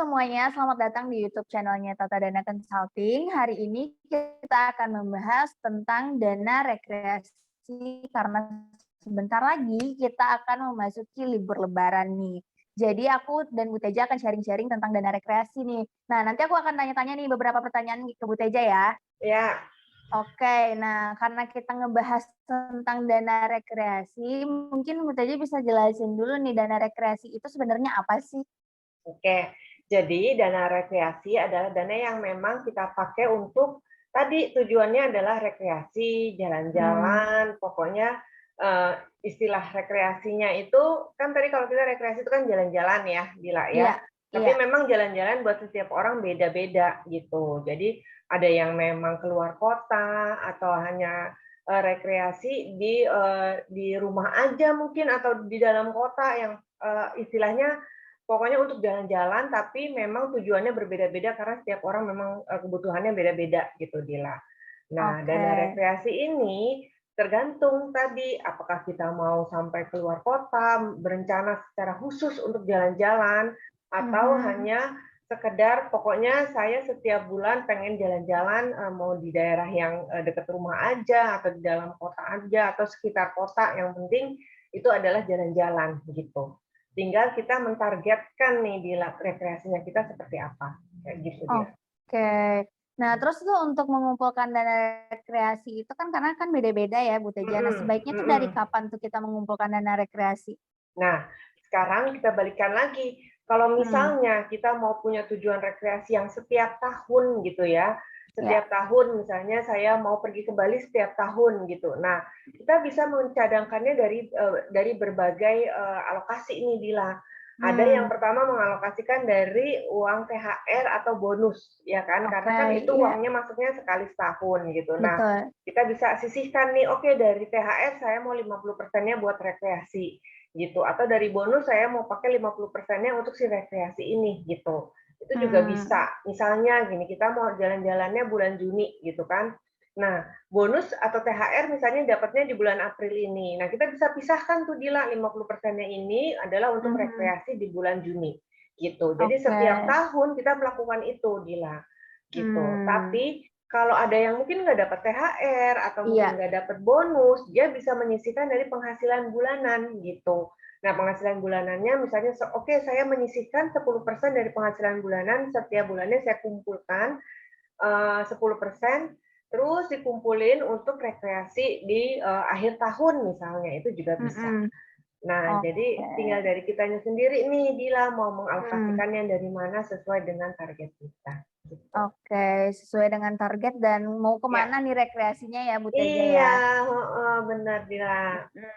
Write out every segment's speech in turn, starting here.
semuanya, selamat datang di YouTube channelnya Tata Dana Consulting. Hari ini kita akan membahas tentang dana rekreasi karena sebentar lagi kita akan memasuki libur lebaran nih. Jadi aku dan Bu Teja akan sharing-sharing tentang dana rekreasi nih. Nah, nanti aku akan tanya-tanya nih beberapa pertanyaan ke Bu Teja ya. Ya, Oke, nah karena kita ngebahas tentang dana rekreasi, mungkin Bu Teja bisa jelasin dulu nih dana rekreasi itu sebenarnya apa sih? oke. Jadi dana rekreasi adalah dana yang memang kita pakai untuk tadi tujuannya adalah rekreasi, Hmm, jalan-jalan, pokoknya eh, istilah rekreasinya itu kan tadi kalau kita rekreasi itu kan jalan-jalan ya, Dila ya. iya, Tapi iya. memang jalan-jalan buat setiap orang beda-beda gitu. Jadi ada yang memang keluar kota atau hanya rekreasi di rumah aja mungkin atau di dalam kota yang istilahnya pokoknya untuk jalan-jalan, tapi memang tujuannya berbeda-beda karena setiap orang memang kebutuhannya beda-beda gitu, Dila. Nah, Oke. dana rekreasi ini tergantung tadi apakah kita mau sampai keluar kota, berencana secara khusus untuk jalan-jalan, atau Mhm. hanya sekedar pokoknya saya setiap bulan pengen jalan-jalan mau di daerah yang dekat rumah aja atau di dalam kota aja atau sekitar kota yang penting itu adalah jalan-jalan gitu. Tinggal kita mentargetkan nih di rekreasinya kita seperti apa. Kayak gitu dia. Oke. Nah, terus tuh untuk mengumpulkan dana rekreasi itu kan karena kan beda-beda ya, Bu Teja. Nah, Mhm, sebaiknya tuh dari mhm. kapan tuh kita mengumpulkan dana rekreasi? Nah, sekarang kita balikan lagi. Kalau Hmm, misalnya kita mau punya tujuan rekreasi yang setiap tahun gitu ya, ya. setiap tahun misalnya saya mau pergi ke Bali setiap tahun gitu. Nah, kita bisa mencadangkannya dari berbagai alokasi ini Dila. Ada yang Hmm, pertama mengalokasikan dari uang THR atau bonus, ya kan? oke, Karena kan itu iya, uangnya masuknya sekali setahun gitu. Nah, betul. kita bisa sisihkan nih, oke dari THR saya mau 50%-nya buat rekreasi gitu atau dari bonus saya mau pakai 50%-nya untuk si rekreasi ini gitu. Itu juga Hmm, bisa. Misalnya gini, kita mau jalan-jalannya bulan Juni gitu kan. Nah, bonus atau THR misalnya dapatnya di bulan April ini. Nah, kita bisa pisahkan tuh Dila 50%-nya ini adalah untuk mhm, rekreasi di bulan Juni gitu. Jadi oke. setiap tahun kita melakukan itu Dila gitu. Hmm, Tapi kalau ada yang mungkin nggak dapat THR atau mungkin iya. nggak dapat bonus, dia bisa menyisihkan dari penghasilan bulanan gitu. Nah, penghasilan bulanannya misalnya, oke saya menyisihkan 10% dari penghasilan bulanan, setiap bulannya saya kumpulkan 10%, terus dikumpulin untuk rekreasi di akhir tahun misalnya, itu juga bisa. Mhm, Nah, oke. jadi tinggal dari kitanya sendiri nih, Dila mau Hmm, mengalokasikannya dari mana sesuai dengan target kita. Gitu. oke. Sesuai dengan target dan mau Ya, kemana nih rekreasinya ya, Bu Teja iya, ya? heeh, benar Dila. Mhm.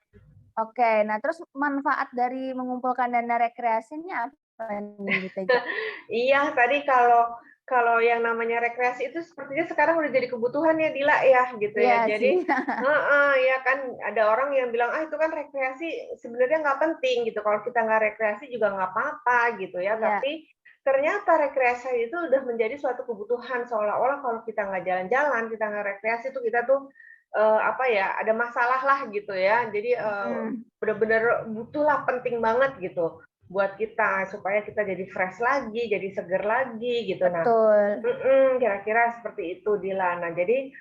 Oke, nah terus manfaat dari mengumpulkan dana rekreasinya apa nih, Bu Teja? Iya, tadi kalau kalau yang namanya rekreasi itu sepertinya sekarang udah jadi kebutuhan ya, Dila, ya, gitu ya. Iya sih. Jadi heeh, ya kan ada orang yang bilang, "Ah, itu kan rekreasi sebenarnya nggak penting," gitu. Kalau kita nggak rekreasi juga nggak apa-apa gitu ya. Iya, Tapi ternyata rekreasi itu udah menjadi suatu kebutuhan, seolah-olah kalau kita nggak jalan-jalan, kita nggak rekreasi tuh kita tuh, apa ya, ada masalah lah gitu ya. Jadi, mhm, bener-bener butuh penting banget gitu buat kita, supaya kita jadi fresh lagi, jadi seger lagi gitu. Nah betul. kira-kira seperti itu Dila. Nah jadi,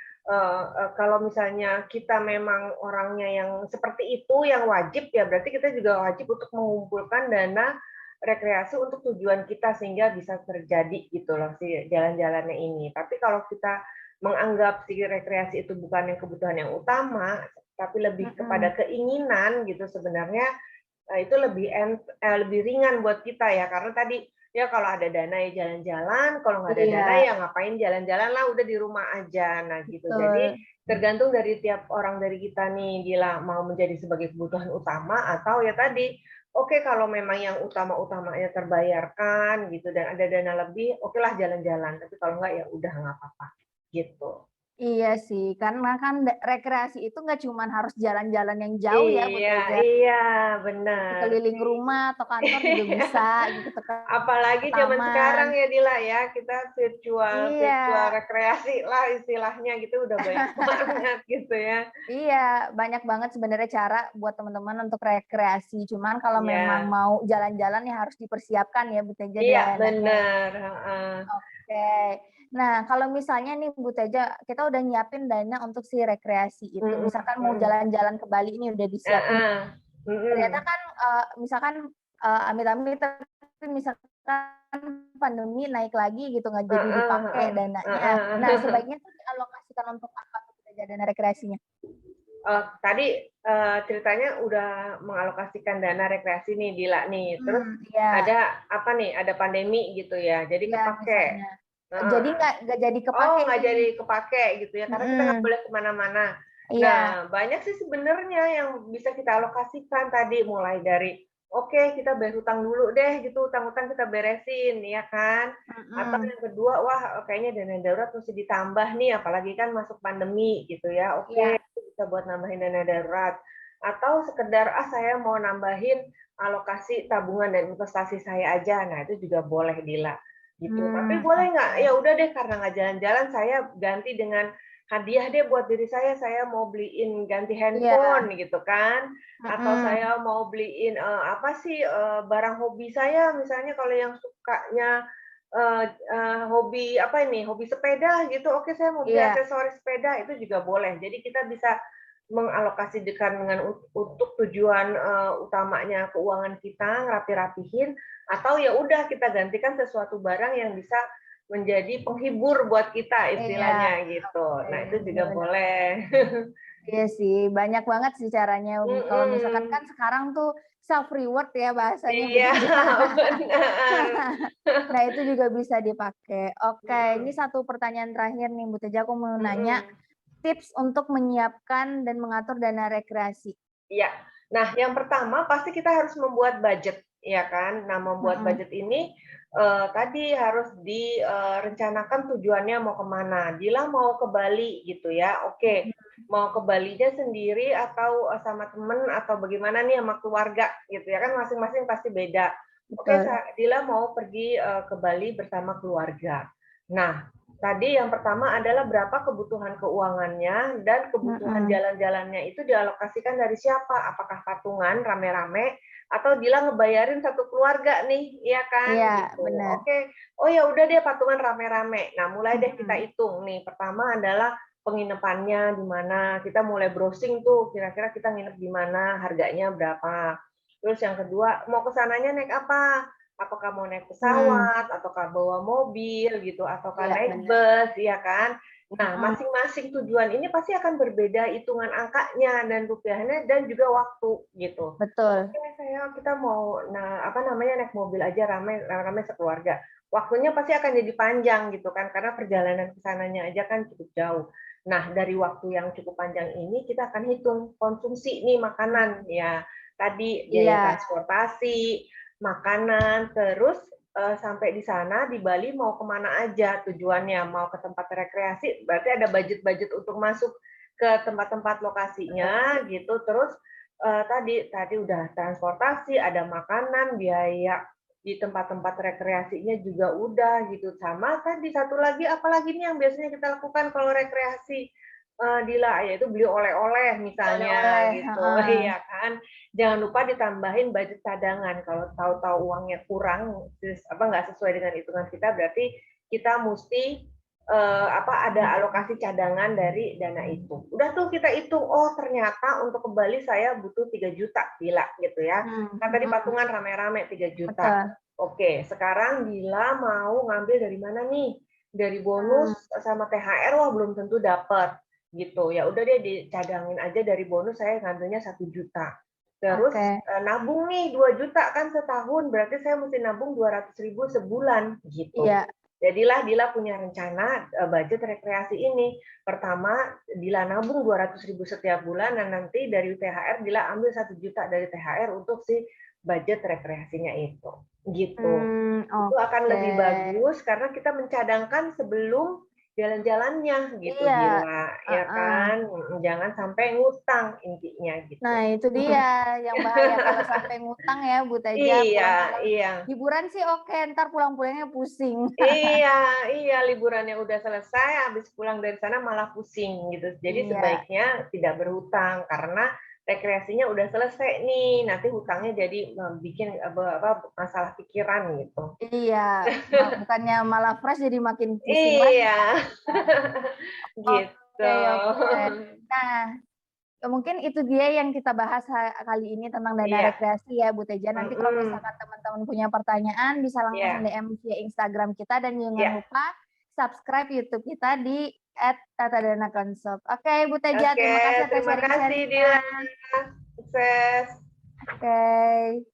kalau misalnya kita memang orangnya yang seperti itu, yang wajib ya berarti kita juga wajib untuk mengumpulkan dana rekreasi untuk tujuan kita sehingga bisa terjadi gitu loh si jalan-jalannya ini. Tapi kalau kita menganggap si rekreasi itu bukan yang kebutuhan yang utama, tapi lebih Mhm, kepada keinginan gitu sebenarnya. Nah, itu lebih ringan buat kita ya, karena tadi, ya kalau ada dana ya jalan-jalan, kalau nggak ada dana iya, ya ngapain jalan-jalan lah, udah di rumah aja. Nah gitu, jadi betul. tergantung dari tiap orang dari kita nih, Gila, mau menjadi sebagai kebutuhan utama atau ya tadi, oke kalau memang yang utama-utamanya terbayarkan gitu dan ada dana lebih, okelah jalan-jalan, tapi kalau nggak ya udah nggak apa-apa, gitu. Iya sih, karena kan rekreasi itu nggak cuman harus jalan-jalan yang jauh ya, Bu Iya Teja. iya, Seperti benar. keliling rumah atau kantor juga Iya. bisa gitu ke Apalagi zaman sekarang taman. ya Dila ya, kita virtual Iya, virtual rekreasi lah istilahnya gitu udah banyak banget gitu ya. iya, banyak banget sebenarnya cara buat teman-teman untuk rekreasi. Cuman kalau memang Iya. mau jalan-jalan ya harus dipersiapkan ya, Bu Teja, Iya dananya ya. bener, heeh. Oke. Nah, kalau misalnya nih Bu Teja, kita udah nyiapin dana untuk si rekreasi itu, Mhm misalkan mau mhm. jalan-jalan ke Bali ini udah disiapin, Heeh. ternyata Mhm. kan, misalkan, amit-amit tapi misalkan pandemi naik lagi gitu, nggak jadi Heeh dipakai heeh. dananya. Nah, Heeh. sebaiknya tuh dialokasikan untuk apa tuh Bu Teja dana rekreasinya? Tadi, ceritanya udah mengalokasikan dana rekreasi nih, Dila, nih. Terus Iya ada apa nih, ada pandemi gitu ya, jadi iya kepake. misalnya. Heeh. Jadi nggak jadi Oh, kepakai nggak nih. jadi kepake gitu ya, karena kita nggak Mhm, boleh ke mana-mana. iya, Nah, banyak sih sebenarnya yang bisa kita alokasikan tadi, mulai dari, oke kita bayar hutang dulu deh gitu, hutang-hutang kita beresin, ya kan. Atau mhm, yang kedua, wah kayaknya dana darurat mesti ditambah nih, apalagi kan masuk pandemi gitu ya, oke iya bisa buat nambahin dana darurat. Atau sekedar, saya mau nambahin alokasi tabungan dan investasi saya aja, nah itu juga boleh Dila gitu. Tapi boleh nggak, oke. ya udah deh karena nggak jalan-jalan saya ganti dengan hadiah deh buat diri saya mau beliin ganti Iya, handphone gitu kan, atau mhm, saya mau beliin, apa sih, barang hobi saya misalnya kalau yang sukanya, hobi apa ini, hobi sepeda gitu, oke saya mau beli iya aksesoris sepeda itu juga boleh. Jadi kita bisa mengalokasikan dengan untuk tujuan, utamanya keuangan kita, ngerapi-rapihin, atau ya udah kita gantikan sesuatu barang yang bisa menjadi penghibur buat kita iya, istilahnya gitu. oke, Nah itu bener juga bener. boleh. Iya sih, banyak banget sih caranya, kalau misalkan kan Mhm. sekarang tuh self reward ya bahasanya Bu Iya Teja. benar. Nah itu juga bisa dipakai. Oke, ini Mhm, satu pertanyaan terakhir nih Bu Teja, aku mau nanya mhm. tips untuk menyiapkan dan mengatur dana rekreasi. Iya. Nah, yang pertama pasti kita harus membuat budget, ya kan. Nah, membuat Mhm, budget ini, tadi harus direncanakan tujuannya mau kemana. Dila mau ke Bali gitu ya, oke. mhm, Mau ke Balinya sendiri atau, sama temen atau bagaimana nih sama keluarga gitu ya kan masing-masing pasti beda. Oke, betul. Dila mau pergi, ke Bali bersama keluarga. Nah, tadi yang pertama adalah berapa kebutuhan keuangannya dan kebutuhan Mhm, jalan-jalannya itu dialokasikan dari siapa? Apakah patungan rame-rame atau Dila ngebayarin satu keluarga nih, iya kan? iya Gitu. bener. Oke. Oh ya udah deh patungan rame-rame. Nah, mulai deh kita Mhm, hitung nih. Pertama adalah penginapannya di mana. Kita mulai browsing tuh kira-kira kita nginep di mana, harganya berapa. Terus yang kedua, mau ke sananya naik apa? Apakah mau naik mmm, pesawat, ataukah bawa mobil gitu, ataukah iya naik bener, bus, ya kan? Nah, mhm, masing-masing tujuan ini pasti akan berbeda hitungan angkanya dan rupiahnya dan juga waktu gitu. betul. Oke, kita mau apa namanya naik mobil aja rame-rame sekeluarga. Waktunya pasti akan jadi panjang gitu kan karena perjalanan ke sananya aja kan cukup jauh. Nah, dari waktu yang cukup panjang ini kita akan hitung konsumsi nih makanan Mhm, ya. Tadi biaya iya transportasi, makanan, terus sampai di sana di Bali mau kemana aja tujuannya, mau ke tempat rekreasi, berarti ada budget-budget untuk masuk ke tempat-tempat betul. lokasinya gitu, terus tadi udah transportasi, ada makanan, biaya di tempat-tempat rekreasinya juga udah gitu, sama tadi satu lagi apalagi nih yang biasanya kita lakukan kalau rekreasi, Dila, yaitu beli oleh-oleh misalnya Oleh-oleh, gitu, heeh, iya kan. Jangan lupa ditambahin budget cadangan, kalau tahu-tahu uangnya kurang, terus apa, nggak sesuai dengan hitungan kita, berarti kita musti, ada mhm, alokasi cadangan dari dana itu. Udah tuh kita hitung, oh ternyata untuk ke Bali saya butuh 3 juta, Dila, gitu ya. Kan tadi mhm, patungan rame-rame 3 juta. betul, Oke, sekarang Dila mau ngambil dari mana nih? Dari bonus mmm, sama THR, wah belum tentu dapat gitu. Ya udah deh dicadangin aja dari bonus saya ngambilnya 1 juta. Terus oke, nabung nih 2 juta kan setahun, berarti saya mesti nabung 200.000 sebulan gitu. iya, Jadilah Dila punya rencana budget rekreasi ini. Pertama, Dila nabung 200.000 setiap bulan, dan nanti dari THR Dila ambil 1 juta dari THR untuk si budget rekreasinya itu. Gitu. Itu akan oke, lebih bagus karena kita mencadangkan sebelum jalan-jalannya gitu, Iya, Dila, ya heeh. kan? Jangan sampai ngutang intinya gitu. Nah, itu dia yang bahaya kalau sampai ngutang ya, Bu Teja, Iya, pulang-pulang iya. liburan sih oke, entar pulang-pulangnya pusing. Iya, iya, liburannya udah selesai, habis pulang dari sana malah pusing gitu. Jadi Iya, sebaiknya tidak berhutang karena rekreasinya udah selesai nih, nanti hutangnya jadi bikin masalah pikiran gitu. iya, bukannya malah fresh jadi makin pusing lagi Iya, kan. gitu. Oke oke. Nah, mungkin itu dia yang kita bahas kali ini tentang dana Iya, rekreasi ya, Bu Teja. Nanti kalau mhm, misalkan teman-teman punya pertanyaan bisa langsung iya, DM via Instagram kita dan jangan iya. lupa subscribe YouTube kita di @tatadanakonsult. Oke, Bu Teja, Oke, terima kasih atas terima kasih sharing-sharing-nya. Dila. Sukses. Oke.